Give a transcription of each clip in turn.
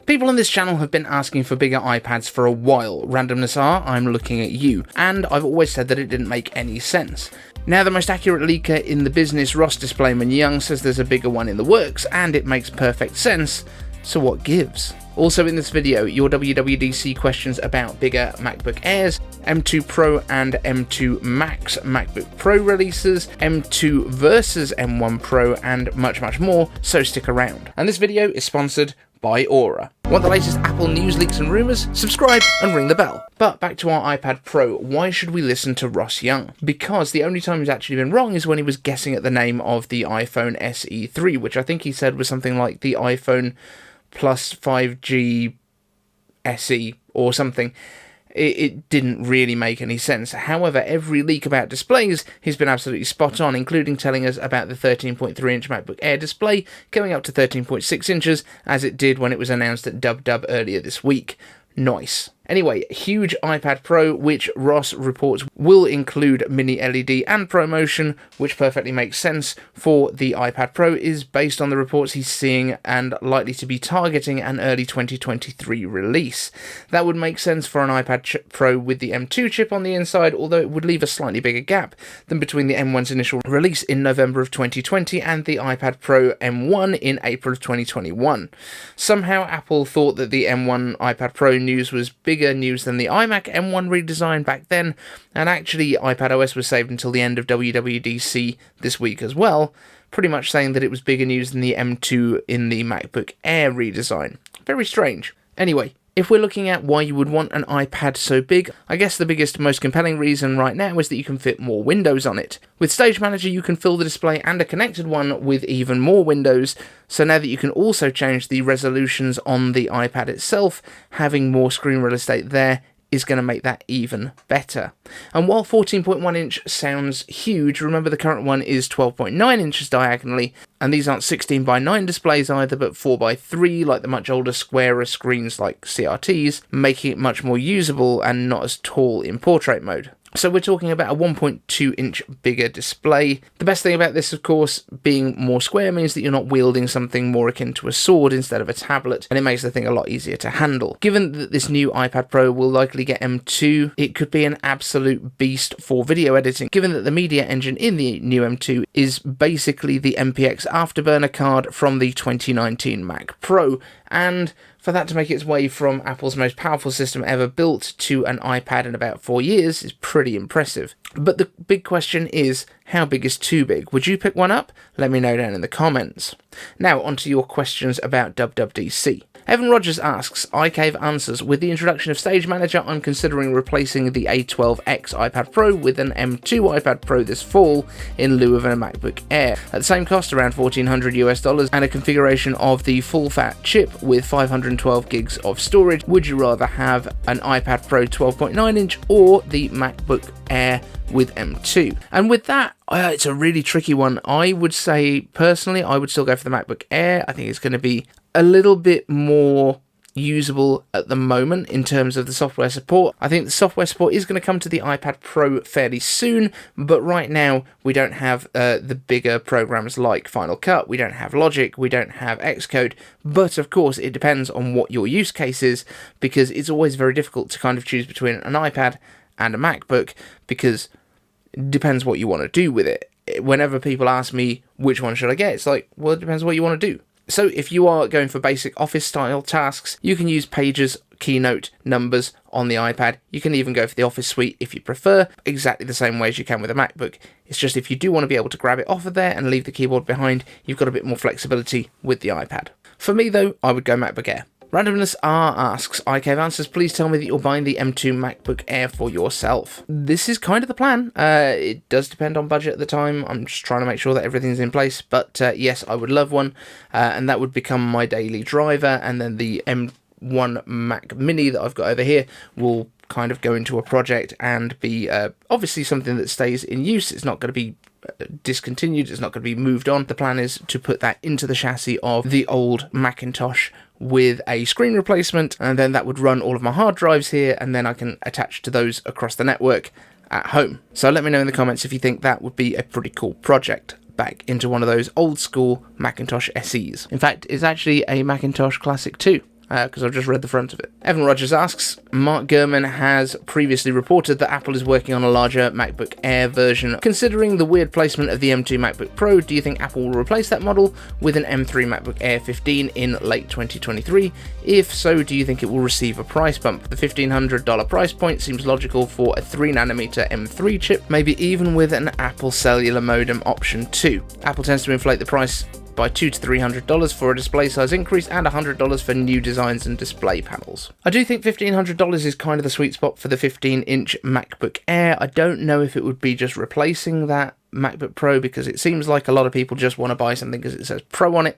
People on this channel have been asking for bigger iPads for a while. Randomness are, I'm looking at you, and I've always said that it didn't make any sense. Now the most accurate leaker in the business, Displayman Young, says there's a bigger one in the works, and it makes perfect sense, so what gives? Also in this video, your WWDC questions about bigger MacBook Airs, M2 Pro and M2 Max MacBook Pro releases, M2 versus M1 Pro, and much more, so stick around. And this video is sponsored by Aura. Want the latest Apple news, leaks and rumours? Subscribe and ring the bell. But back to our iPad Pro, why should we listen to Ross Young? Because the only time he's actually been wrong is when he was guessing at the name of the iPhone SE3, which I think he said was something like the iPhone plus 5G SE or something. It didn't really make any sense. However, every leak about displays has been absolutely spot on, including telling us about the 13.3-inch MacBook Air display going up to 13.6 inches, as it did when it was announced at WWDC earlier this week. Nice. Anyway, huge iPad Pro, which Ross reports will include MiniLED and ProMotion, which perfectly makes sense for the iPad Pro, is based on the reports he's seeing and likely to be targeting an early 2023 release. That would make sense for an iPad Pro with the M2 chip on the inside, although it would leave a slightly bigger gap than between the M1's initial release in November of 2020 and the iPad Pro M1 in April of 2021. Somehow Apple thought that the M1 iPad Pro news was bigger news than the iMac M1 redesign back then, and actually iPadOS was saved until the end of WWDC this week as well, pretty much saying that it was bigger news than the M2 in the MacBook Air redesign. Very strange. Anyway, if we're looking at why you would want an iPad so big, I guess the biggest, most compelling reason right now is that you can fit more windows on it. With Stage Manager, you can fill the display and a connected one with even more windows, so now that you can also change the resolutions on the iPad itself, having more screen real estate there is going to make that even better. And while 14.1 inch sounds huge, remember the current one is 12.9 inches diagonally, and these aren't 16:9 displays either, but 4:3 like the much older squarer screens like CRTs, making it much more usable and not as tall in portrait mode. So we're talking about a 1.2 inch bigger display. The best thing about this, of course, being more square means that you're not wielding something more akin to a sword instead of a tablet, and it makes the thing a lot easier to handle. Given that this new iPad Pro will likely get M2, it could be an absolute beast for video editing, given that the media engine in the new M2 is basically the MPX Afterburner card from the 2019 Mac Pro, and for that to make its way from Apple's most powerful system ever built to an iPad in about 4 years is pretty impressive. But the big question is, how big is too big? Would you pick one up? Let me know down in the comments. Now onto your questions about WWDC. Evan Rogers asks, iCave answers, with the introduction of Stage Manager, I'm considering replacing the A12X iPad Pro with an M2 iPad Pro this fall in lieu of a MacBook Air. At the same cost, around $1,400 US, and a configuration of the full-fat chip with 512 gigs of storage, would you rather have an iPad Pro 12.9 inch or the MacBook Air with M2? And with that, it's a really tricky one. I would say, personally, I would still go for the MacBook Air. I think it's going to be a little bit more usable at the moment in terms of the software support. I think the software support is going to come to the iPad Pro fairly soon, but right now we don't have the bigger programs like Final Cut, we don't have Logic, we don't have Xcode, but of course it depends on what your use case is, because it's always very difficult to kind of choose between an iPad and a MacBook, because it depends what you want to do with it. Whenever people ask me which one should I get, it's like, well, it depends what you want to do. So if you are going for basic office style tasks, you can use Pages, Keynote, Numbers on the iPad. You can even go for the Office suite if you prefer, exactly the same way as you can with a MacBook. It's just if you do want to be able to grab it off of there and leave the keyboard behind, you've got a bit more flexibility with the iPad. For me though, I would go MacBook Air. Randomness R asks, iCave answers, please tell me that you're buying the M2 MacBook Air for yourself. This is kind of the plan. It does depend on budget at the time. I'm just trying to make sure that everything's in place. But yes, I would love one. And that would become my daily driver. And then the M1 Mac Mini that I've got over here will kind of go into a project and be obviously something that stays in use. It's not going to be discontinued, it's not going to be moved on. The plan is to put that into the chassis of the old Macintosh with a screen replacement, and then that would run all of my hard drives here, and then I can attach to those across the network at home. So let me know in the comments if you think that would be a pretty cool project. Back into one of those old school Macintosh SEs. In fact, it's actually a Macintosh Classic 2. because I've just read the front of it. Evan Rogers asks, Mark Gurman has previously reported that Apple is working on a larger MacBook Air version. Considering the weird placement of the M2 MacBook Pro, do you think Apple will replace that model with an M3 MacBook Air 15 in late 2023? If so, do you think it will receive a price bump? The $1,500 price point seems logical for a 3nm M3 chip, maybe even with an Apple cellular modem option too. Apple tends to inflate the price by $200 to $300 for a display size increase and $100 for new designs and display panels. I do think $1,500 is kind of the sweet spot for the 15-inch MacBook Air. I don't know if it would be just replacing that MacBook Pro, because it seems like a lot of people just want to buy something because it says Pro on it.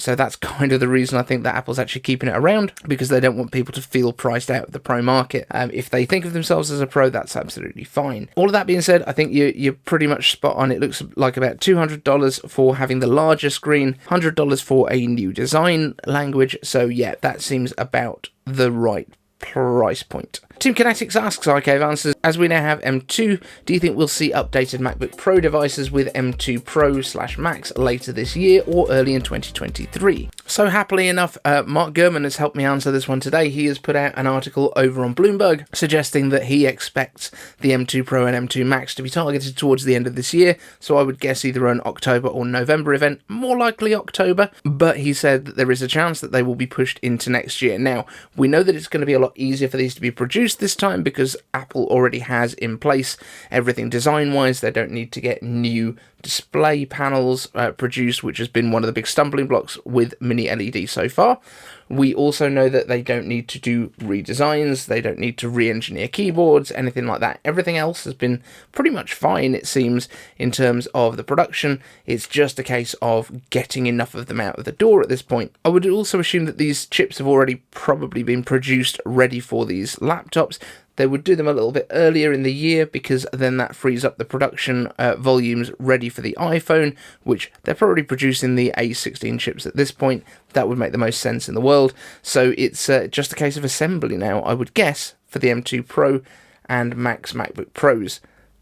So that's kind of the reason I think that Apple's actually keeping it around, because they don't want people to feel priced out of the Pro market. If they think of themselves as a Pro, that's absolutely fine. All of that being said, I think you're pretty much spot on. It looks like about $200 for having the larger screen, $100 for a new design language. So yeah, that seems about the right price point. Team Kinetics asks, iCave answers, as we now have M2, do you think we'll see updated MacBook Pro devices with M2 Pro/Max later this year or early in 2023? So happily enough, Mark Gurman has helped me answer this one today. He has put out an article over on Bloomberg suggesting that he expects the M2 Pro and M2 Max to be targeted towards the end of this year, so I would guess either an October or November event, more likely October, but he said that there is a chance that they will be pushed into next year. Now, we know that it's going to be a lot easier for these to be produced this time because Apple already has in place everything design-wise. They don't need to get new display panels produced, which has been one of the big stumbling blocks with MiniLED so far. We also know that they don't need to do redesigns, they don't need to re-engineer keyboards, anything like that. Everything else has been pretty much fine, it seems, in terms of the production. It's just a case of getting enough of them out of the door at this point. I would also assume that these chips have already probably been produced ready for these laptops. They would do them a little bit earlier in the year because then that frees up the production volumes ready for the iPhone, which they're probably producing the A16 chips at this point. That would make the most sense in the world. So it's just a case of assembly now, I would guess, for the M2 Pro and Max MacBook Pros,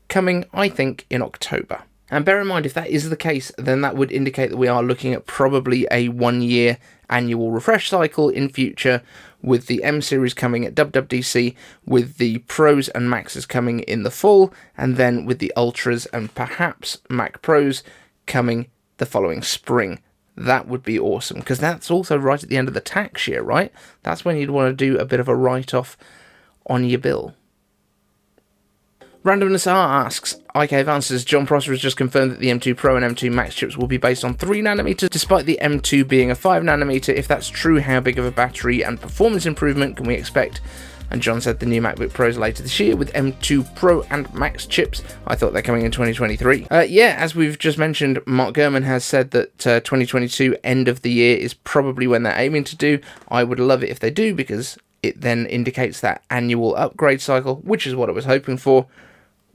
coming, I think, in October. And bear in mind, if that is the case, then that would indicate that we are looking at probably a 1-year annual refresh cycle in future, with the M series coming at WWDC, with the Pros and Maxes coming in the fall, and then with the Ultras and perhaps Mac Pros coming the following spring. That would be awesome, because that's also right at the end of the tax year, right? That's when you'd want to do a bit of a write-off on your bill. Randomness asks, iCave answers, John Prosser has just confirmed that the M2 Pro and M2 Max chips will be based on 3nm, despite the M2 being a 5nm. If that's true, how big of a battery and performance improvement can we expect? And John said the new MacBook Pros later this year with M2 Pro and Max chips. I thought they're coming in 2023. Yeah, as we've just mentioned, Mark Gurman has said that 2022 end of the year is probably when they're aiming to do. I would love it if they do, because it then indicates that annual upgrade cycle, which is what I was hoping for.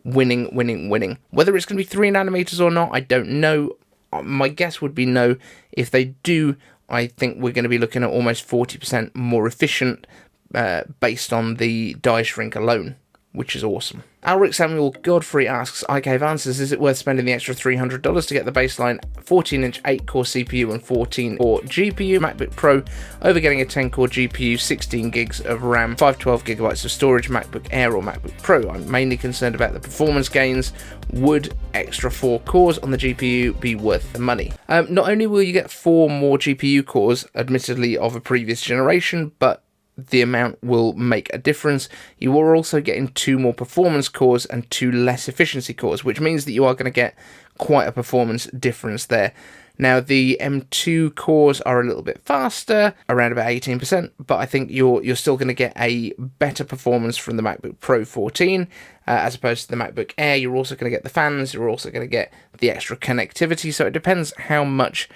Winning, winning, winning. Whether it's going to be 3nm or not, I don't know. My guess would be no. If they do, I think we're going to be looking at almost 40% more efficient based on the die shrink alone, which is awesome. Alric Samuel Godfrey asks, iCave answers, is it worth spending the extra $300 to get the baseline 14-inch 8-core CPU and 14-core GPU MacBook Pro over getting a 10-core GPU, 16 gigs of RAM, 512GB of storage MacBook Air or MacBook Pro? I'm mainly concerned about the performance gains. Would extra 4 cores on the GPU be worth the money? Not only will you get 4 more GPU cores, admittedly of a previous generation, but the amount will make a difference. You are also getting 2 more performance cores and 2 less efficiency cores, which means that you are going to get quite a performance difference there. Now, the M2 cores are a little bit faster, around about 18%, but I think you're still going to get a better performance from the MacBook Pro 14 as opposed to the MacBook Air. You're also going to get the fans, you're also going to get the extra connectivity, so it depends how much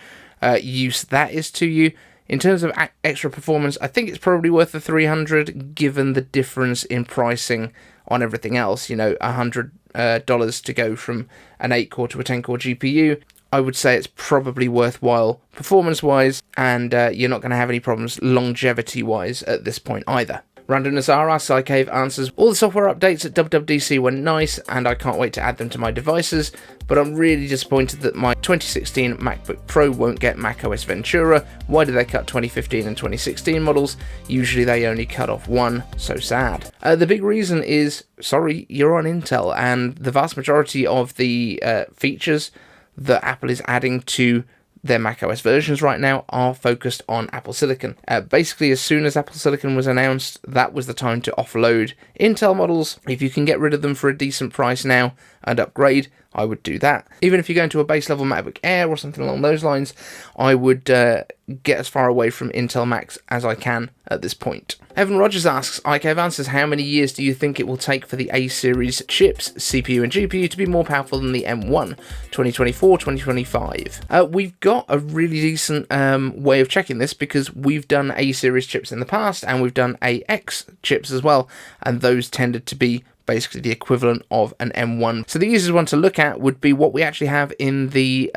use that is to you. In terms of extra performance, I think it's probably worth the $300, given the difference in pricing on everything else. You know, $100 to go from an 8-core to a 10-core GPU. I would say it's probably worthwhile performance-wise, and you're not going to have any problems longevity-wise at this point either. Randomness R asks, iCave answers, all the software updates at WWDC were nice and I can't wait to add them to my devices, but I'm really disappointed that my 2016 MacBook Pro won't get macOS Ventura. Why do they cut 2015 and 2016 models? Usually they only cut off one, so sad. The big reason is, sorry, you're on Intel, and the vast majority of the features that Apple is adding to their macOS versions right now are focused on Apple Silicon. Basically, as soon as Apple Silicon was announced, that was the time to offload Intel models. If you can get rid of them for a decent price now and upgrade, I would do that. Even if you're going to a base level MacBook Air or something along those lines, I would get as far away from Intel Macs as I can at this point. Evan Rogers asks, iCave answers, how many years do you think it will take for the A-series chips, CPU and GPU, to be more powerful than the M1? 2024, 2025? We've got a really decent way of checking this, because we've done A-series chips in the past and we've done AX chips as well, and those tended to be basically the equivalent of an M1. So the easiest one to look at would be what we actually have in the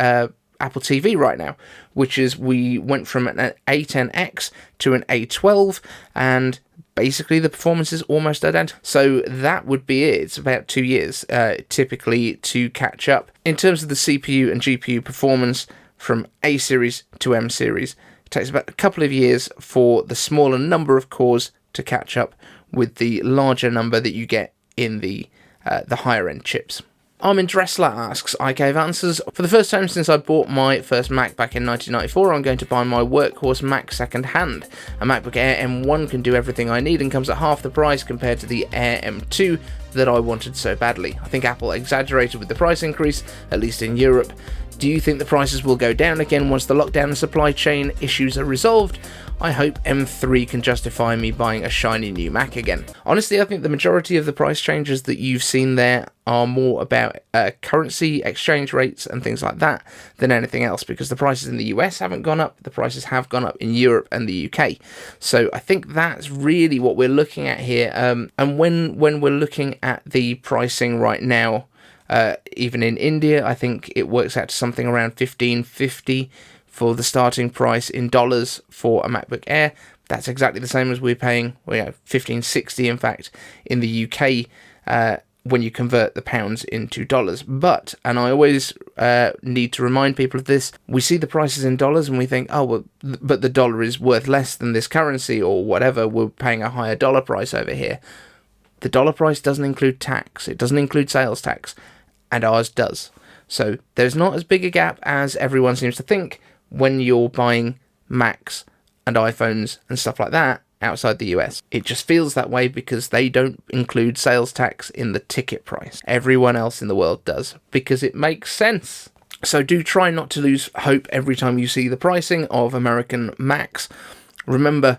Apple TV right now, which is we went from an A10X to an A12, and basically the performance is almost identical. So that would be it. It's about 2 years typically to catch up. In terms of the CPU and GPU performance from A series to M series, it takes about a couple of years for the smaller number of cores to catch up with the larger number that you get in the higher end chips. Armin Dressler asks, iCave answers, for the first time since I bought my first Mac back in 1994, I'm going to buy my workhorse Mac second hand. A MacBook Air M1 can do everything I need and comes at half the price compared to the Air M2 that I wanted so badly. I think Apple exaggerated with the price increase, at least in Europe. Do you think the prices will go down again once the lockdown and supply chain issues are resolved? I hope M3 can justify me buying a shiny new Mac again. Honestly, I think the majority of the price changes that you've seen there are more about currency exchange rates and things like that than anything else, because the prices in the US haven't gone up, the prices have gone up in Europe and the UK. So I think that's really what we're looking at here. And when we're looking at the pricing right now, even in India, I think it works out to something around $1,550 for the starting price in dollars for a MacBook Air. That's exactly the same as we're paying, $1,560 in fact, in the UK when you convert the pounds into dollars. But, and I always need to remind people of this, we see the prices in dollars and we think, oh, well, but the dollar is worth less than this currency or whatever, we're paying a higher dollar price over here. The dollar price doesn't include tax, it doesn't include sales tax, and ours does. So there's not as big a gap as everyone seems to think when you're buying Macs and iPhones and stuff like that outside the US. It just feels that way because they don't include sales tax in the ticket price. Everyone else in the world does, because it makes sense. So do try not to lose hope every time you see the pricing of American Macs. Remember,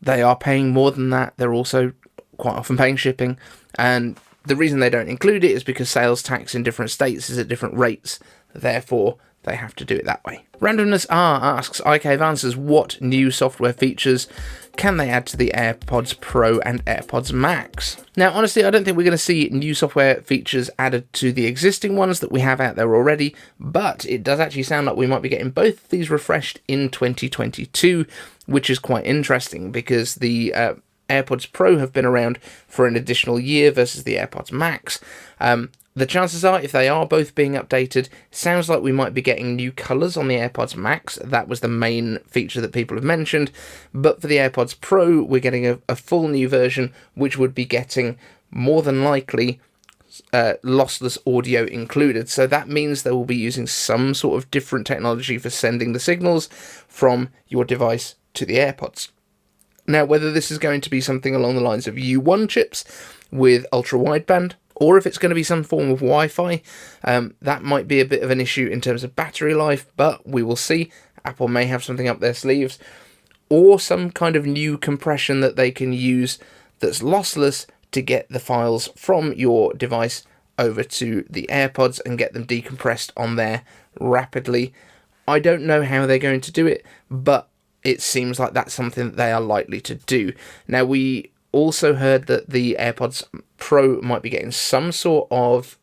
they are paying more than that. They're also quite often paying shipping, and the reason they don't include it is because sales tax in different states is at different rates. Therefore, they have to do it that way. Randomness R asks, iCave answers, what new software features can they add to the AirPods Pro and AirPods Max? Now, honestly, I don't think we're going to see new software features added to the existing ones that we have out there already, but it does actually sound like we might be getting both of these refreshed in 2022, which is quite interesting because the AirPods Pro have been around for an additional year versus the AirPods Max. The chances are, if they are both being updated, sounds like we might be getting new colours on the AirPods Max. That was the main feature that people have mentioned. But for the AirPods Pro, we're getting a full new version, which would be getting, more than likely, lossless audio included. So that means they will be using some sort of different technology for sending the signals from your device to the AirPods. Now, whether this is going to be something along the lines of U1 chips with ultra-wideband, or if it's going to be some form of Wi-Fi, that might be a bit of an issue in terms of battery life, but we will see. Apple may have something up their sleeves, or some kind of new compression that they can use that's lossless to get the files from your device over to the AirPods and get them decompressed on there rapidly. I don't know how they're going to do it, but it seems like that's something that they are likely to do. Now, we also heard that the AirPods Pro might be getting some sort of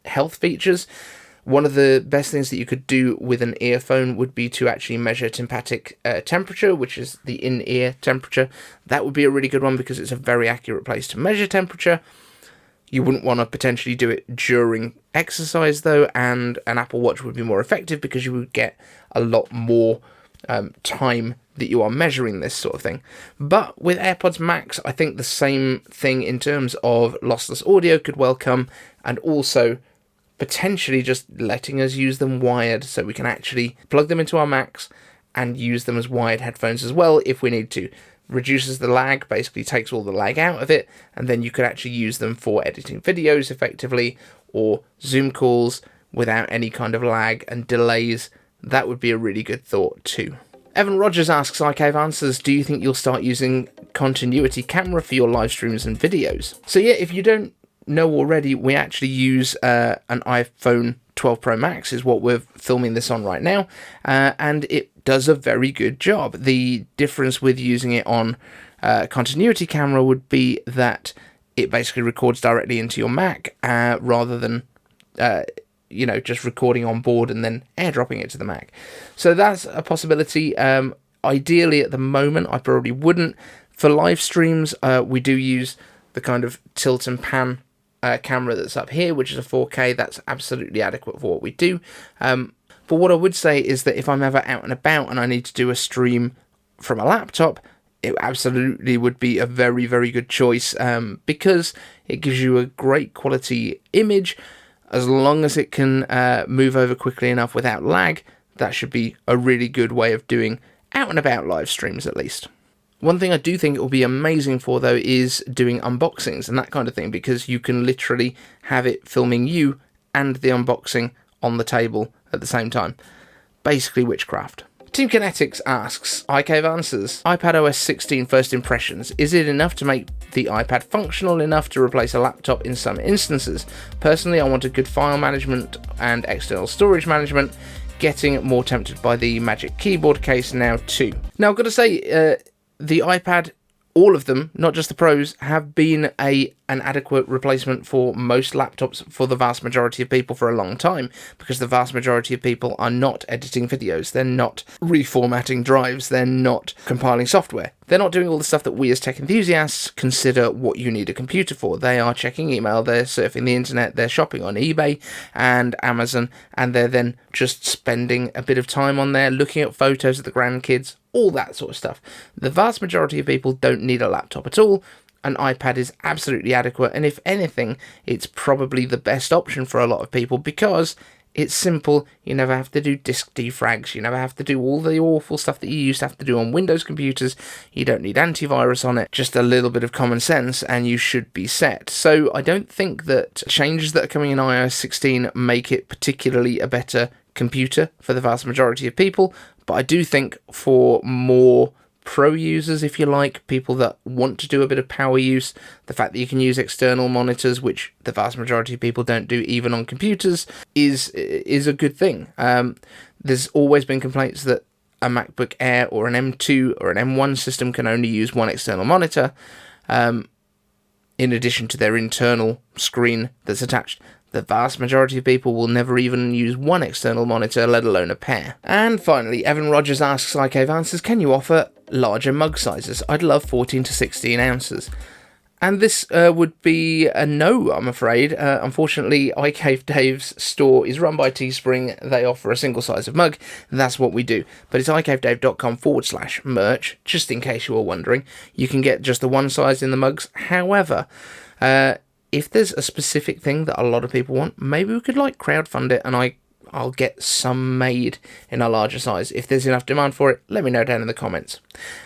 health features. One of the best things that you could do with an earphone would be to actually measure tympanic temperature, which is the in-ear temperature. That would be a really good one because it's a very accurate place to measure temperature. You wouldn't want to potentially do it during exercise though, and an Apple Watch would be more effective because you would get a lot more time that you are measuring this sort of thing. But with AirPods Max, I think the same thing in terms of lossless audio could well come, and also potentially just letting us use them wired, so we can actually plug them into our Macs and use them as wired headphones as well if we need to. Reduces the lag, basically takes all the lag out of it, and then you could actually use them for editing videos effectively, or Zoom calls without any kind of lag and delays. That would be a really good thought too. Evan Rogers asks, iCave Answers, do you think you'll start using continuity camera for your live streams and videos? So yeah, if you don't know already, we actually use an iPhone 12 Pro Max is what we're filming this on right now, and it does a very good job. The difference with using it on continuity camera would be that it basically records directly into your Mac rather than just recording on board and then airdropping it to the Mac. So that's a possibility. Ideally at the moment I probably wouldn't. For live streams we do use the kind of tilt and pan camera that's up here, which is a 4K. That's absolutely adequate for what we do. But what I would say is that if I'm ever out and about and I need to do a stream from a laptop, it absolutely would be a very, very good choice because it gives you a great quality image. As long as it can move over quickly enough without lag, that should be a really good way of doing out and about live streams at least. One thing I do think it will be amazing for though is doing unboxings and that kind of thing, because you can literally have it filming you and the unboxing on the table at the same time. Basically witchcraft. Team Kinetics asks, iCave Answers, iPadOS 16 first impressions. Is it enough to make the iPad functional enough to replace a laptop in some instances? Personally, I want a good file management and external storage management. Getting more tempted by the Magic Keyboard case now too. Now I've got to say, the iPad, all of them, not just the Pros, have been an adequate replacement for most laptops for the vast majority of people for a long time, because the vast majority of people are not editing videos, they're not reformatting drives, they're not compiling software, they're not doing all the stuff that we as tech enthusiasts consider what you need a computer for. They are checking email, they're surfing the internet, they're shopping on eBay and Amazon, and they're then just spending a bit of time on there looking at photos of the grandkids, all that sort of stuff. The vast majority of people don't need a laptop at all. An iPad is absolutely adequate, and if anything, it's probably the best option for a lot of people because it's simple. You never have to do disk defrags, you never have to do all the awful stuff that you used to have to do on Windows computers. You don't need antivirus on it, just a little bit of common sense and you should be set. So I don't think that changes that are coming in iOS 16 make it particularly a better computer for the vast majority of people, but I do think for more pro users, if you like, people that want to do a bit of power use, the fact that you can use external monitors, which the vast majority of people don't do even on computers, is a good thing. There's always been complaints that a MacBook Air or an M2 or an M1 system can only use one external monitor, in addition to their internal screen that's attached. The vast majority of people will never even use one external monitor, let alone a pair. And finally, Evan Rogers asks, iCave Answers, can you offer larger mug sizes? I'd love 14 to 16 ounces. And this would be a no, I'm afraid. Unfortunately, iCaveDave's store is run by Teespring. They offer a single size of mug. That's what we do. But it's iCaveDave.com/merch, just in case you were wondering. You can get just the one size in the mugs. However, if there's a specific thing that a lot of people want, maybe we could crowdfund it and I'll get some made in a larger size. If there's enough demand for it, let me know down in the comments.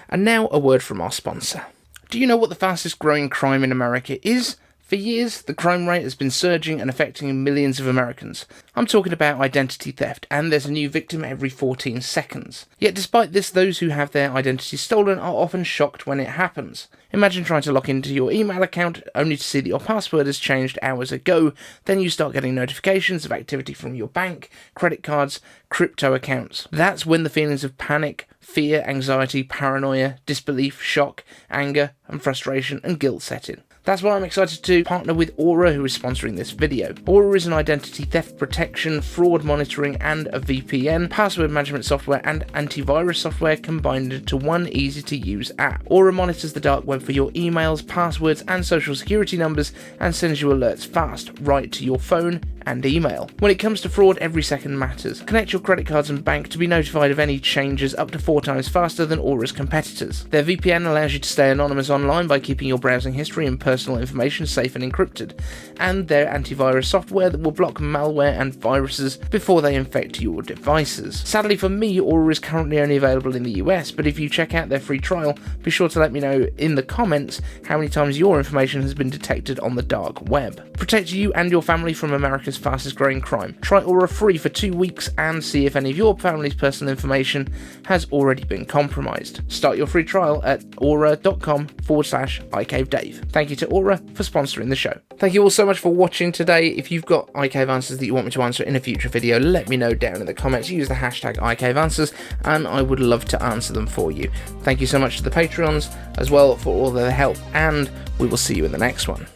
And now a word from our sponsor. Do you know what the fastest growing crime in America is? For years, the crime rate has been surging and affecting millions of Americans. I'm talking about identity theft, and there's a new victim every 14 seconds. Yet despite this, those who have their identity stolen are often shocked when it happens. Imagine trying to log into your email account only to see that your password has changed hours ago. Then you start getting notifications of activity from your bank, credit cards, crypto accounts. That's when the feelings of panic, fear, anxiety, paranoia, disbelief, shock, anger, and frustration and guilt set in. That's why I'm excited to partner with Aura, who is sponsoring this video. Aura is an identity theft protection, fraud monitoring, and a VPN, password management software, and antivirus software combined into one easy-to-use app. Aura monitors the dark web for your emails, passwords, and social security numbers, and sends you alerts fast, right to your phone and email. When it comes to fraud, every second matters. Connect your credit cards and bank to be notified of any changes up to 4 times faster than Aura's competitors. Their VPN allows you to stay anonymous online by keeping your browsing history and personal information safe and encrypted, and their antivirus software that will block malware and viruses before they infect your devices. Sadly for me, Aura is currently only available in the US, but if you check out their free trial, be sure to let me know in the comments how many times your information has been detected on the dark web. Protect you and your family from America's fastest growing crime. Try Aura free for 2 weeks and see if any of your family's personal information has already been compromised. Start your free trial at aura.com/iCaveDave. Thank you to Aura for sponsoring the show. Thank you all so much for watching today. If you've got iCave answers that you want me to answer in a future video, let me know down in the comments. Use the hashtag iCaveAnswers and I would love to answer them for you. Thank you so much to the Patreons as well for all their help, and we will see you in the next one.